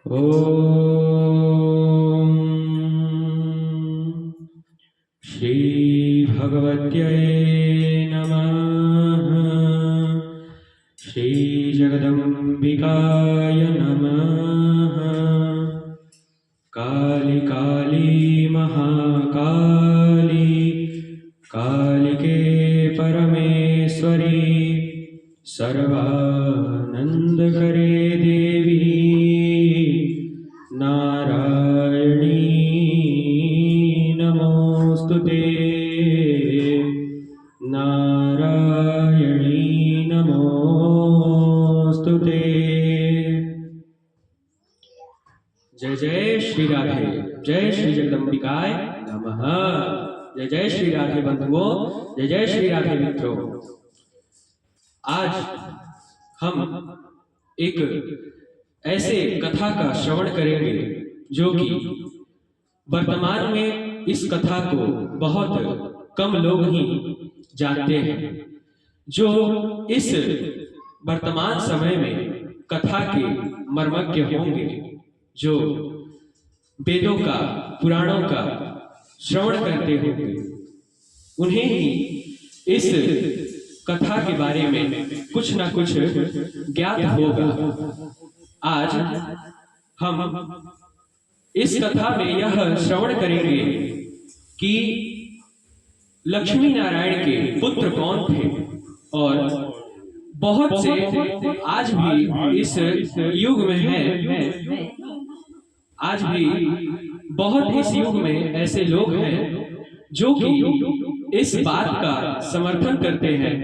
ओम श्री भगवत्यै नमः। श्री जगदम्बिकाय नमः। काली काली महाकाली कालिके परमेश्वरी सर्वानंदकरे देवी नारायणी नमोस्तुते। नारायणी नमोस्तुते। जय जय श्री राधे। जय श्री जगदम्बिकाय नमः। जय जय श्री राधे बंधुओं। जय जय श्री राधे मित्रों। आज हम एक ऐसे कथा का श्रवण करेंगे जो कि वर्तमान में इस कथा को बहुत कम लोग ही जानते हैं। जो इस वर्तमान समय में कथा के मर्मज्ञ होंगे, जो वेदों का पुराणों का श्रवण करते होंगे, उन्हें ही इस कथा के बारे में कुछ न कुछ ज्ञात होगा। आज हम इस कथा में यह श्रवण करेंगे कि लक्ष्मी नारायण के पुत्र कौन थे, और बहुत से आज भी इस युग में हैं, आज भी बहुत इस युग में ऐसे लोग हैं जो कि इस बात का समर्थन करते हैं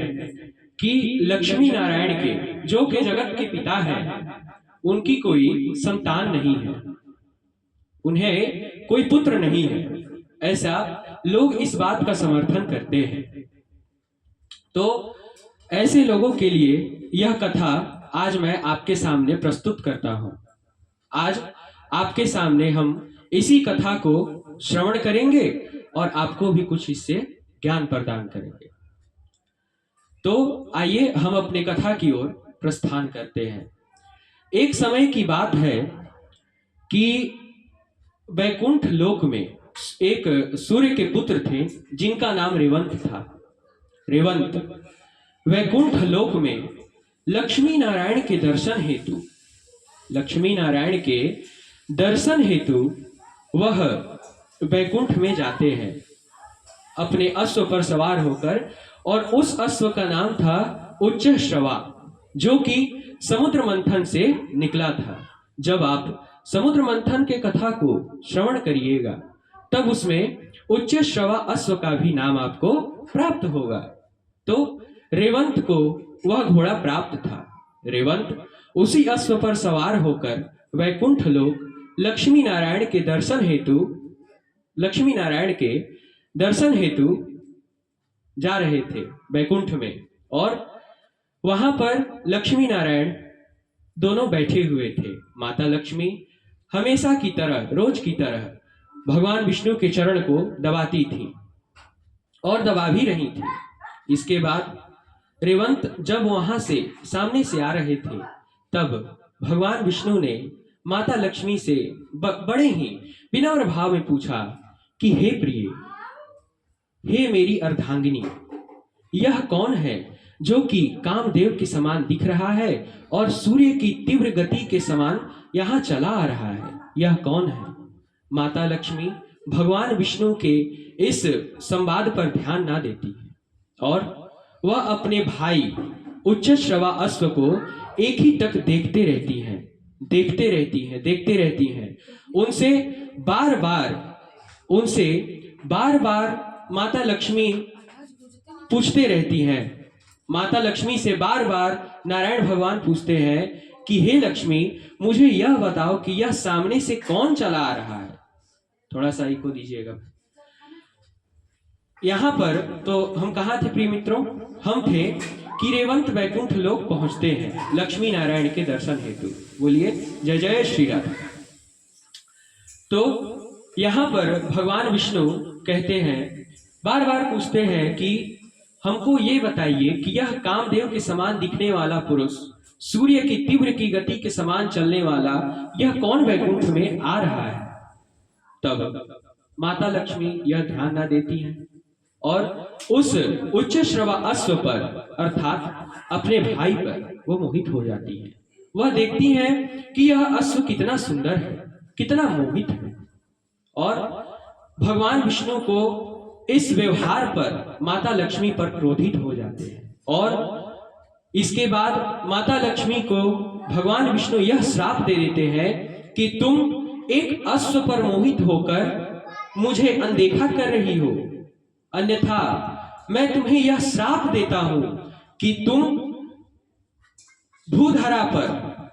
कि लक्ष्मी नारायण के, जो कि जगत के पिता हैं, उनकी कोई संतान नहीं है, उन्हें कोई पुत्र नहीं है। ऐसा लोग इस बात का समर्थन करते हैं। तो ऐसे लोगों के लिए यह कथा आज मैं आपके सामने प्रस्तुत करता हूं। आज आपके सामने हम इसी कथा को श्रवण करेंगे और आपको भी कुछ इससे ज्ञान प्रदान करेंगे। तो आइए हम अपने कथा की ओर प्रस्थान करते हैं। एक समय की बात है कि वैकुंठ लोक में एक सूर्य के पुत्र थे जिनका नाम रेवंत था। रेवंत वैकुंठ लोक में लक्ष्मी नारायण के दर्शन हेतु वह वैकुंठ में जाते हैं अपने अश्व पर सवार होकर, और उस अश्व का नाम था उच्चश्रवा, जो कि समुद्र मंथन से निकला था। जब आप समुद्र मंथन के कथा को श्रवण करिएगा तब उसमें उच्चश्रवा अश्व का भी नाम आपको प्राप्त होगा। तो रेवंत को वह घोड़ा प्राप्त था। रेवंत उसी अश्व पर सवार होकर वैकुंठ लोक लक्ष्मी नारायण के दर्शन हेतु जा रहे थे वैकुंठ में, और वहां पर लक्ष्मी नारायण दोनों बैठे हुए थे। माता लक्ष्मी हमेशा की तरह, रोज की तरह भगवान विष्णु के चरण को दबाती थी और दबा भी रही थी। इसके बाद रेवंत जब वहां से सामने से आ रहे थे तब भगवान विष्णु ने माता लक्ष्मी से बड़े ही विनम्र भाव में पूछा कि हे प्रिय, हे मेरी अर्धांगिनी, यह कौन है जो कि कामदेव के समान दिख रहा है और सूर्य की तीव्र गति के समान यहाँ चला आ रहा है? यह कौन है? माता लक्ष्मी भगवान विष्णु के इस संवाद पर ध्यान ना देती है और वह अपने भाई उच्चश्रवा अश्व को एक ही टक देखते रहती हैं। उनसे बार बार माता लक्ष्मी पूछते रहती हैं। माता लक्ष्मी से बार बार नारायण भगवान पूछते हैं कि हे लक्ष्मी, मुझे यह बताओ कि यह सामने से कौन चला आ रहा है। थोड़ा सा इको दीजिएगा। यहाँ पर तो हम कहाँ थे प्रिय मित्रों? हम थे कि रेवंत वैकुंठ लोक पहुंचते हैं लक्ष्मी नारायण के दर्शन हेतु। बोलिए जय जय श्री राधे। तो यहाँ पर भगवान विष्णु कहते हैं, बार बार पूछते हैं कि हमको ये बताइए कि यह कामदेव के समान दिखने वाला पुरुष सूर्य की तीव्र की गति के समान चलने वाला यह कौन वैकुंठ में आ रहा है? तब माता लक्ष्मी यह ध्यान न देती हैं और उस उच्च श्रवा अश्व पर अर्थात अपने भाई पर वो मोहित हो जाती है। वह देखती हैं कि यह अश्व कितना सुंदर है, कितना मोहित है, और भगवान विष्णु को इस व्यवहार पर माता लक्ष्मी पर क्रोधित हो जाते हैं। और इसके बाद माता लक्ष्मी को भगवान विष्णु यह श्राप दे देते हैं कि तुम एक अश्व पर मोहित होकर मुझे अनदेखा कर रही हो, अन्यथा मैं तुम्हें यह श्राप देता हूं कि तुम भूधरा पर,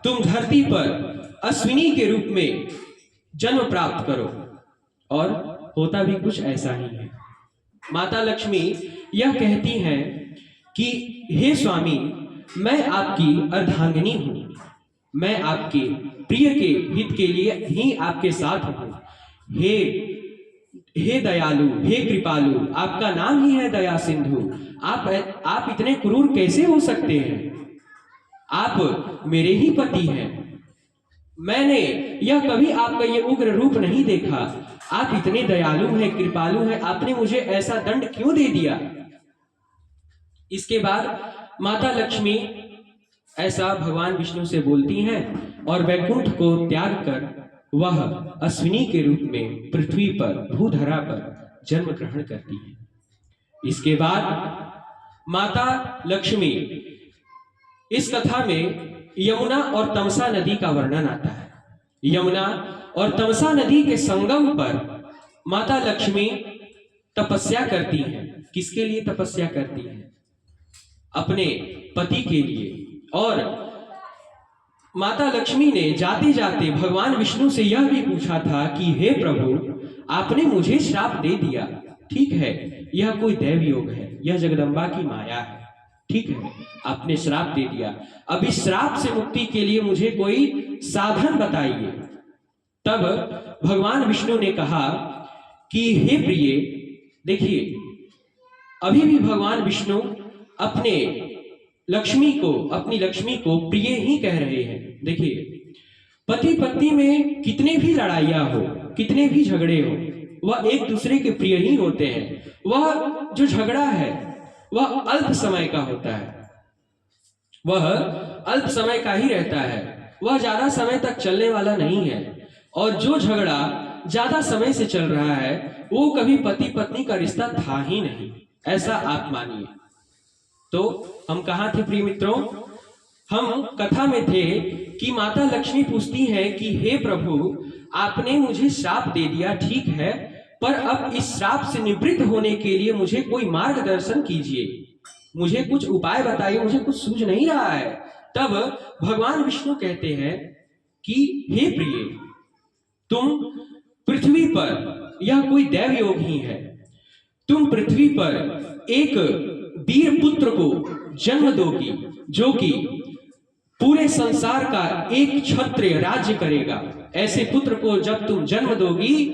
तुम धरती पर अश्विनी के रूप में जन्म प्राप्त करो। और होता भी कुछ ऐसा ही है। माता लक्ष्मी यह कहती हैं कि हे स्वामी, मैं आपकी अर्धांगिनी हूं, मैं आपके प्रिय के हित के लिए ही आपके साथ हूं। हे दयालु, हे कृपालु, आपका नाम ही है दया सिंधु। आप इतने क्रूर कैसे हो सकते हैं? आप मेरे ही पति हैं। मैंने यह कभी आपका ये उग्र रूप नहीं देखा। आप इतने दयालु हैं, कृपालु हैं, आपने मुझे ऐसा दंड क्यों दे दिया? इसके बाद माता लक्ष्मी ऐसा भगवान विष्णु से बोलती हैं और वैकुंठ को त्याग कर वह अश्विनी के रूप में पृथ्वी पर, भूधरा पर जन्म ग्रहण करती है। इसके बाद माता लक्ष्मी, इस कथा में यमुना और तमसा नदी का वर्णन आता है। यमुना और तमसा नदी के संगम पर माता लक्ष्मी तपस्या करती हैं। किसके लिए तपस्या करती हैं? अपने पति के लिए। और माता लक्ष्मी ने जाते जाते भगवान विष्णु से यह भी पूछा था कि हे प्रभु, आपने मुझे श्राप दे दिया, ठीक है, यह कोई दैव योग है, यह जगदम्बा की माया है, ठीक है, आपने श्राप दे दिया, अब इस श्राप से मुक्ति के लिए मुझे कोई साधन बताइए। तब भगवान विष्णु ने कहा कि हे प्रिय, देखिए, अभी भी भगवान विष्णु अपनी लक्ष्मी को प्रिय ही कह रहे हैं। देखिए, पति पत्नी में कितने भी लड़ाइयां हो, कितने भी झगड़े हो, वह एक दूसरे के प्रिय ही होते हैं। वह जो झगड़ा है वह अल्प समय का होता है, वह अल्प समय का ही रहता है, वह ज्यादा समय तक चलने वाला नहीं है। और जो झगड़ा ज्यादा समय से चल रहा है वो कभी पति पत्नी का रिश्ता था ही नहीं, ऐसा आप मानिए। तो हम कहाँ थे प्रिय मित्रों? हम कथा में थे कि माता लक्ष्मी पूछती है कि हे प्रभु, आपने मुझे श्राप दे दिया, ठीक है, पर अब इस श्राप से निवृत्त होने के लिए मुझे कोई मार्गदर्शन कीजिए, मुझे कुछ उपाय बताइए, मुझे कुछ सूझ नहीं रहा है। तब भगवान विष्णु कहते हैं कि हे प्रिय, तुम पृथ्वी पर, यह कोई दैव योग ही है, तुम पृथ्वी पर एक वीर पुत्र को जन्म दोगी जो कि पूरे संसार का एक क्षत्रिय राज्य करेगा। ऐसे पुत्र को जब तुम जन्म दोगी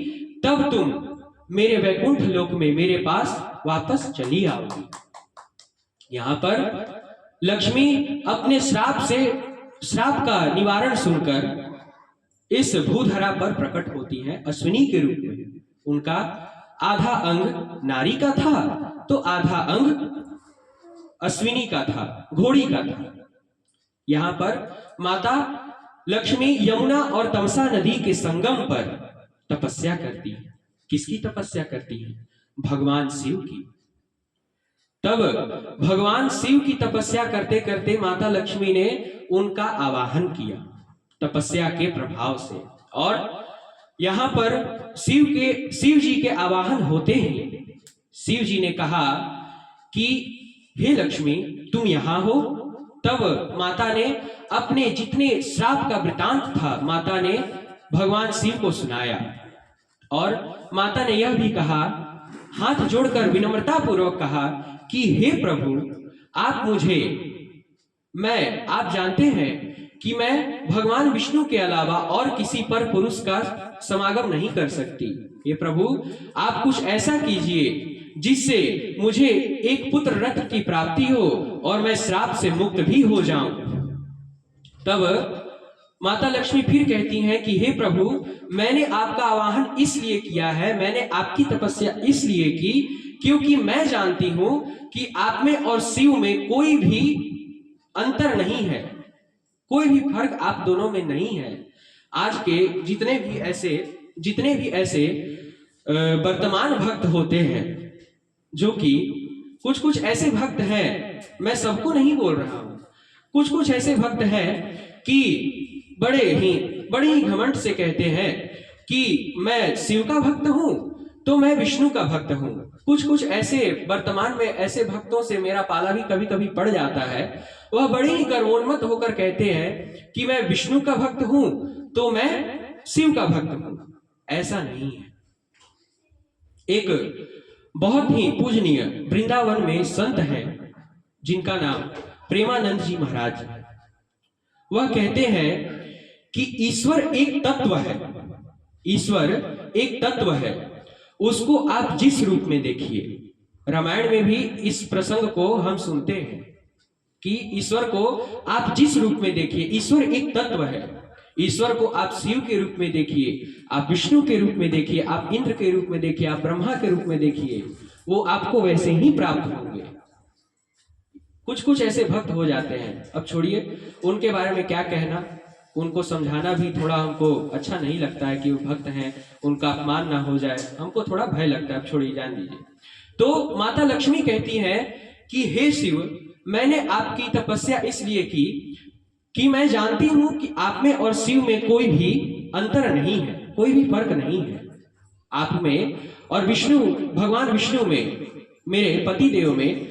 तब तुम मेरे वैकुंठ लोक में मेरे पास वापस चली आओगी। यहां पर लक्ष्मी अपने श्राप का निवारण सुनकर इस भूधरा पर प्रकट होती हैं अश्विनी के रूप में। उनका आधा अंग नारी का था तो आधा अंग अश्विनी का था, घोड़ी का था। यहां पर माता लक्ष्मी यमुना और तमसा नदी के संगम पर तपस्या करती है। किसकी तपस्या करती है? भगवान शिव की। तब भगवान शिव की तपस्या करते करते माता लक्ष्मी ने उनका आवाहन किया तपस्या के प्रभाव से। और यहां पर शिव जी के आवाहन होते ही शिव जी ने कहा कि हे लक्ष्मी, तुम यहां हो। तब माता ने अपने जितने श्राप का वृतांत था माता ने भगवान शिव को सुनाया। और माता ने यह भी कहा, हाथ जोड़कर विनम्रता पूर्वक कहा कि हे प्रभु, आप जानते हैं कि मैं भगवान विष्णु के अलावा और किसी पर पुरुष का समागम नहीं कर सकती। ये प्रभु, आप कुछ ऐसा कीजिए जिससे मुझे एक पुत्र रत्न की प्राप्ति हो और मैं श्राप से मुक्त भी हो जाऊं। तब माता लक्ष्मी फिर कहती हैं कि हे प्रभु, मैंने आपका आवाहन इसलिए किया है, मैंने आपकी तपस्या इसलिए की क्योंकि मैं जानती हूं कि आप में और शिव में कोई भी अंतर नहीं है, कोई भी फर्क आप दोनों में नहीं है। आज के जितने भी ऐसे वर्तमान भक्त होते हैं, जो कि कुछ ऐसे भक्त हैं, मैं सबको नहीं बोल रहा हूं, कुछ ऐसे भक्त हैं कि बड़े ही घमंड से कहते हैं कि मैं शिव का भक्त हूं तो मैं विष्णु का भक्त हूं। कुछ ऐसे वर्तमान में ऐसे भक्तों से मेरा पाला भी कभी कभी पड़ जाता है। वह बड़े ही गर्वोन्मत्त होकर कहते हैं कि मैं विष्णु का भक्त हूं तो मैं शिव का भक्त हूं। ऐसा नहीं है। एक बहुत ही पूजनीय वृंदावन में संत हैं जिनका नाम प्रेमानंद जी महाराज है। वह कहते हैं कि ईश्वर एक तत्व है, ईश्वर एक तत्व है, उसको आप जिस रूप में देखिए। रामायण में भी इस प्रसंग को हम सुनते हैं कि ईश्वर को आप जिस रूप में देखिए, ईश्वर एक तत्व है। ईश्वर को आप शिव के रूप में देखिए, आप विष्णु के रूप में देखिए, आप इंद्र के रूप में देखिए, आप ब्रह्मा के रूप में देखिए, वो आपको वैसे ही प्राप्त होंगे। कुछ ऐसे भक्त हो जाते हैं, अब छोड़िए उनके बारे में क्या कहना, उनको समझाना भी थोड़ा हमको अच्छा नहीं लगता है कि वो भक्त हैं, उनका अपमान ना हो जाए, हमको थोड़ा भय लगता है। अब छोड़िए, जान दीजिए। तो माता लक्ष्मी कहती हैं कि हे शिव, मैंने आपकी तपस्या इसलिए की कि मैं जानती हूं कि आप में और शिव में कोई भी अंतर नहीं है, कोई भी फर्क नहीं है। आप में और विष्णु, भगवान विष्णु में, मेरे पति देव में,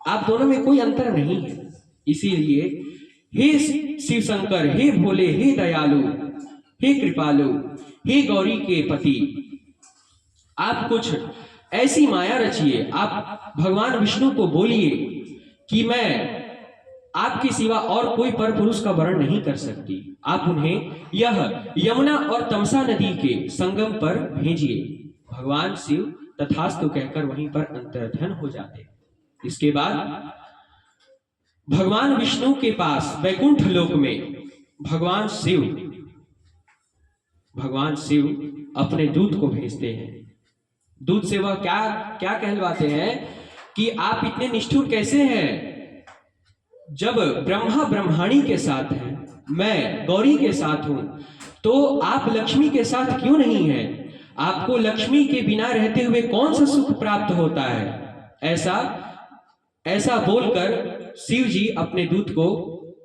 आप दोनों में कोई अंतर नहीं है। इसीलिए हे शिव शंकर, हे भोले, हे दयालु, हे कृपालु, हे गौरी के पति, आप कुछ ऐसी माया रचिए, आप भगवान विष्णु को बोलिए कि मैं आपके सिवा और कोई पर पुरुष का वर्ण नहीं कर सकती। आप उन्हें यह यमुना और तमसा नदी के संगम पर भेजिए। भगवान शिव तथास्तु कहकर वहीं पर अंतर्ध्यान हो जाते। इसके बाद भगवान विष्णु के पास वैकुंठ लोक में भगवान शिव अपने दूत को भेजते हैं। दूत से वह क्या कहलवाते हैं कि आप इतने निष्ठुर कैसे हैं? जब ब्रह्मा ब्रह्माणी के साथ हैं, मैं गौरी के साथ हूं, तो आप लक्ष्मी के साथ क्यों नहीं हैं? आपको लक्ष्मी के बिना रहते हुए कौन सा सुख प्राप्त होता है? ऐसा बोलकर शिव जी अपने दूत को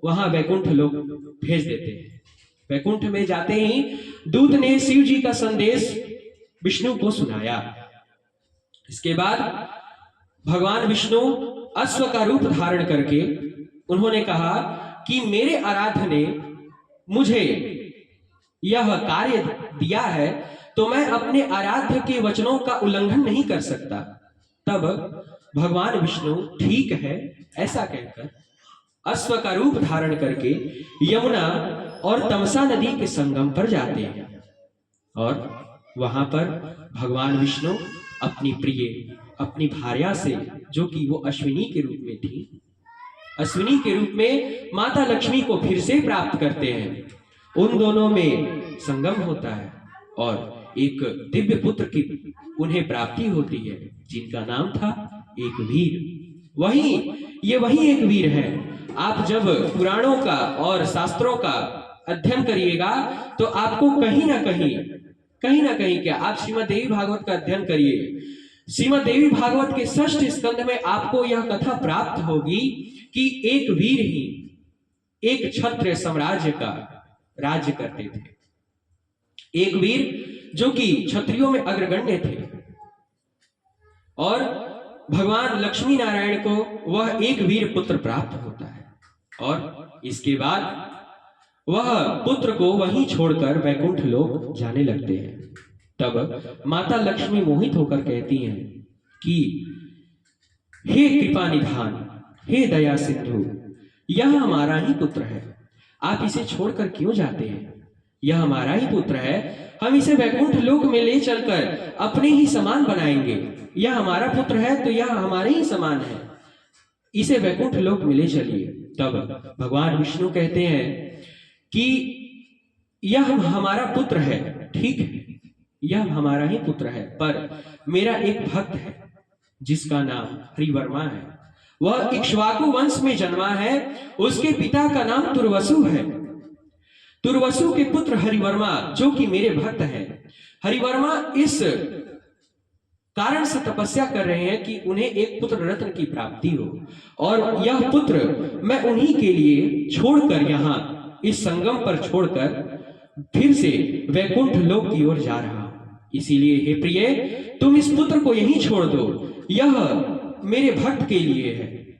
वहां वैकुंठ लोक भेज देते हैं। वैकुंठ में जाते ही दूत ने शिव जी का संदेश विष्णु को सुनाया। इसके बाद भगवान विष्णु अश्व का रूप धारण करके उन्होंने कहा कि मेरे आराध्य ने मुझे यह कार्य दिया है, तो मैं अपने आराध्य के वचनों का उल्लंघन नहीं कर सकता। तब भगवान विष्णु ठीक है ऐसा कहकर अश्व का रूप धारण करके यमुना और तमसा नदी के संगम पर जाते हैं और वहां पर भगवान विष्णु अपनी प्रिय, अपनी भार्या से, जो कि वो अश्विनी के रूप में थी, अश्विनी के रूप में माता लक्ष्मी को फिर से प्राप्त करते हैं। उन दोनों में संगम होता है और एक दिव्य पुत्र की उन्हें प्राप्ति होती है, जिनका नाम था एक वीर। वही एक वीर है। आप जब पुराणों का और शास्त्रों का अध्ययन करिएगा तो आपको कहीं ना कहीं क्या, आप श्रीमद् देवी भागवत का अध्ययन करिए। श्रीमद् देवी भागवत के 6ठ स्कंद में आपको यह कथा प्राप्त होगी कि एक वीर ही एक क्षत्रिय साम्राज्य का राज्य करते थे। एक वीर जो कि क्षत्रियों में अग्रगण्य थे और भगवान लक्ष्मी नारायण को वह एक वीर पुत्र प्राप्त होता है और इसके बाद वह पुत्र को वहीं छोड़कर वैकुंठ लोक जाने लगते हैं। तब माता लक्ष्मी मोहित होकर कहती हैं कि हे कृपा निधान, हे दया सिंधु, यह हमारा ही पुत्र है, आप इसे छोड़कर क्यों जाते हैं? यह हमारा ही पुत्र है, हम इसे वैकुंठ लोक में ले चलकर अपने ही समान बनाएंगे। यह हमारा पुत्र है तो यह हमारे ही समान है, इसे वैकुंठ लोक में ले चलिए। तब भगवान विष्णु कहते हैं कि यह हमारा पुत्र है, ठीक है, यह हमारा ही पुत्र है, पर मेरा एक भक्त है जिसका नाम हरिवर्मा है। वह इक्ष्वाकु वंश में जन्मा है। उसके पिता का नाम तुर्वसु है। तुर्वसु के पुत्र हरिवर्मा जो कि मेरे भक्त हैं। हरिवर्मा इस कारण से तपस्या कर रहे हैं कि उन्हें एक पुत्र रत्न की प्राप्ति हो, और यह पुत्र मैं उन्हीं के लिए छोड़कर यहाँ इस संगम पर छोड़कर फिर से वैकुंठ लोक की ओर जा रहा हूं। इसीलिए हे प्रिय, तुम इस पुत्र को यहीं छोड़ दो, यह मेरे भक्त के लिए है।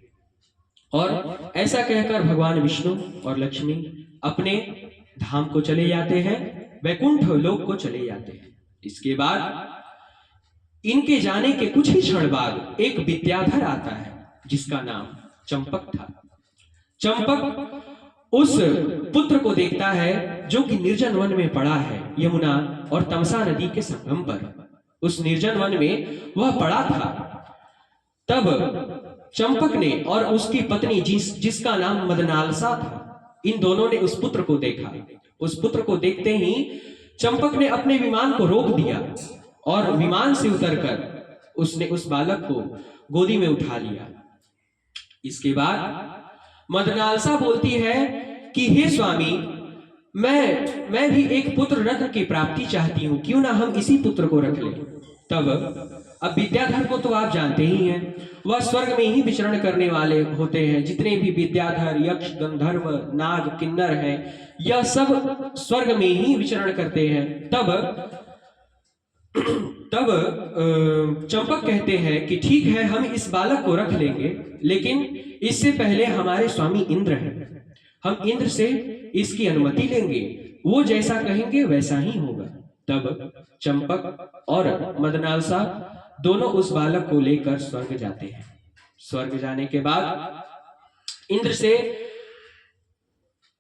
और ऐसा कहकर भगवान विष्णु और लक्ष्मी अपने धाम को चले जाते हैं, वैकुंठ लोक को चले जाते हैं। इसके बाद इनके जाने के कुछ ही क्षण बाद एक विद्याधर आता है जिसका नाम चंपक था। चंपक उस पुत्र को देखता है जो कि निर्जन वन में पड़ा है, यमुना और तमसा नदी के संगम पर। उस निर्जन वन में वह पड़ा था। तब चंपक ने और उसकी पत्नी जिसका नाम मदनालसा था, इन दोनों ने उस पुत्र को देखा। उस पुत्र को देखते ही चंपक ने अपने विमान को रोक दिया और विमान से उतरकर उसने उस बालक को गोदी में उठा लिया। इसके बाद मदनालसा बोलती है कि हे स्वामी, मैं भी एक पुत्र रत्न की प्राप्ति चाहती हूं, क्यों ना हम इसी पुत्र को रख लें। तब अब विद्याधर को तो आप जानते ही हैं, वह स्वर्ग में ही विचरण करने वाले होते हैं। जितने भी विद्याधर, यक्ष, गंधर्व, नाग, किन्नर हैं, यह सब स्वर्ग में ही विचरण करते हैं। तब चंपक कहते हैं कि ठीक है, हम इस बालक को रख लेंगे, लेकिन इससे पहले हमारे स्वामी इंद्र हैं, हम इंद्र से इसकी अनुमति लेंगे, वो जैसा कहेंगे वैसा ही होगा। तब चंपक और मदनालसा दोनों उस बालक को लेकर स्वर्ग जाते हैं। स्वर्ग जाने के बाद इंद्र से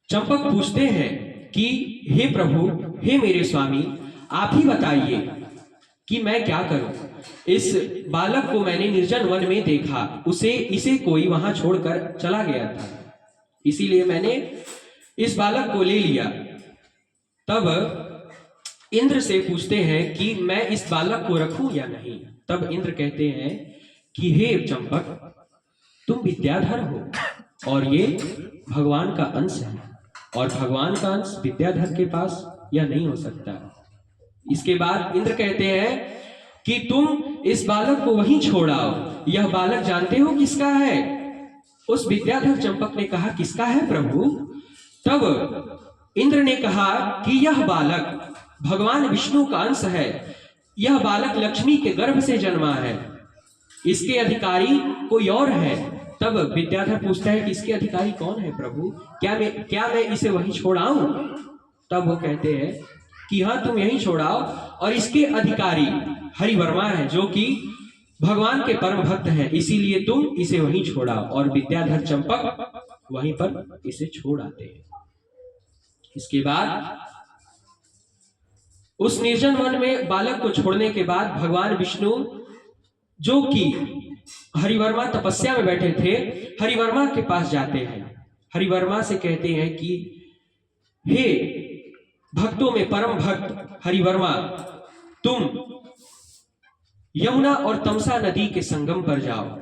चंपक पूछते हैं कि हे प्रभु, हे मेरे स्वामी, आप ही बताइए कि मैं क्या करूं। इस बालक को मैंने निर्जन वन में देखा, इसे कोई वहां छोड़कर चला गया था, इसीलिए मैंने इस बालक को ले लिया। तब इंद्र से पूछते हैं कि मैं इस बालक को रखूं या नहीं। तब इंद्र कहते हैं कि हे चंपक, तुम विद्याधर हो और ये भगवान का अंश है, और भगवान का अंश विद्याधर के पास यह नहीं हो सकता। इसके बाद इंद्र कहते हैं कि तुम इस बालक को वहीं छोड़ाओ, यह बालक जानते हो किसका है। उस विद्याधर चंपक ने कहा, किसका है प्रभु। तब इंद्र ने कहा कि यह बालक भगवान विष्णु का अंश है, यह बालक लक्ष्मी के गर्भ से जन्मा है, इसके अधिकारी कोई और है। तब विद्याधर पूछता है कि इसके अधिकारी कौन है प्रभु, क्या मैं इसे वहीं छोड़ाऊं। तब वो कहते हैं कि हाँ, तुम यहीं छोड़ाओ, और इसके अधिकारी हरिवर्मा है जो कि भगवान के परम भक्त हैं, इसीलिए तुम इसे वहीं छोड़ाओ। और विद्याधर चंपक वहीं पर इसे छोड़ आते हैं। इसके बाद उस निर्जन वन में बालक को छोड़ने के बाद भगवान विष्णु, जो कि हरिवर्मा तपस्या में बैठे थे, हरिवर्मा के पास जाते हैं। हरिवर्मा से कहते हैं कि हे भक्तों में परम भक्त हरिवर्मा, तुम यमुना और तमसा नदी के संगम पर जाओ।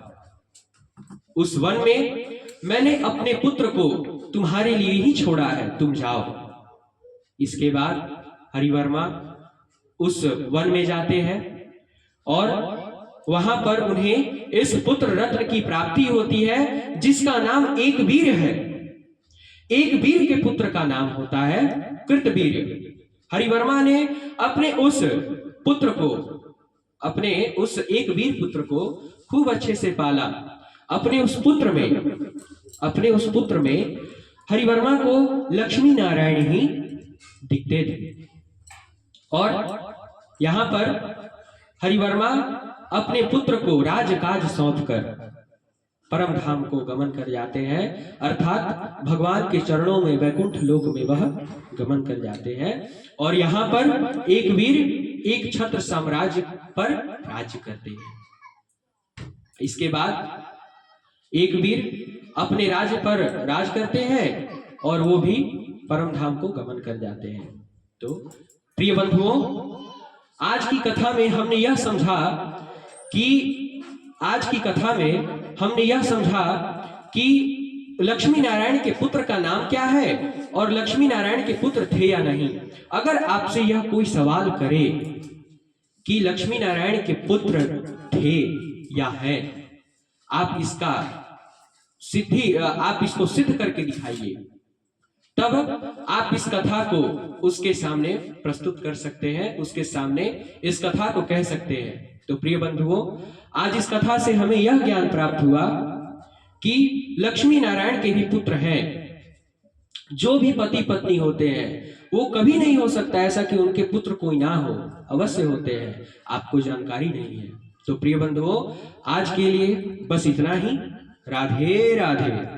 उस वन में मैंने अपने पुत्र को तुम्हारे लिए ही छोड़ा है, तुम जाओ। इसके बाद हरिवर्मा उस वन में जाते हैं और वहां पर उन्हें इस पुत्र रत्न की प्राप्ति होती है, जिसका नाम एक वीर है। एक वीर के पुत्र का नाम होता है कृतवीर। हरिवर्मा ने अपने उस एक वीर पुत्र को खूब अच्छे से पाला। अपने उस पुत्र में हरिवर्मा को लक्ष्मी नारायण ही दिखते थे। और यहां पर हरिवर्मा अपने पुत्र को राजकाज सौंपकर परम धाम को गमन कर जाते हैं, अर्थात भगवान के चरणों में वैकुंठ लोक में वह गमन कर जाते हैं। और यहाँ पर एक वीर एक छत्र साम्राज्य पर राज्य करते हैं। इसके बाद एक वीर अपने राज्य पर राज करते हैं, और वो भी परम धाम को गमन कर जाते हैं। तो प्रिय बंधुओं, आज की कथा में हमने यह समझा कि लक्ष्मी नारायण के पुत्र का नाम क्या है और लक्ष्मी नारायण के पुत्र थे या नहीं। अगर आपसे यह कोई सवाल करे कि लक्ष्मी नारायण के पुत्र थे या हैं, आप इसको सिद्ध करके दिखाइए, तब आप इस कथा को उसके सामने प्रस्तुत कर सकते हैं, उसके सामने इस कथा को कह सकते हैं। तो प्रिय बंधुओं, आज इस कथा से हमें यह ज्ञान प्राप्त हुआ कि लक्ष्मी नारायण के भी पुत्र हैं। जो भी पति पत्नी होते हैं वो कभी नहीं हो सकता ऐसा कि उनके पुत्र कोई ना हो, अवश्य होते हैं, आपको जानकारी नहीं है। तो प्रिय बंधुओं, आज के लिए बस इतना ही। राधे राधे।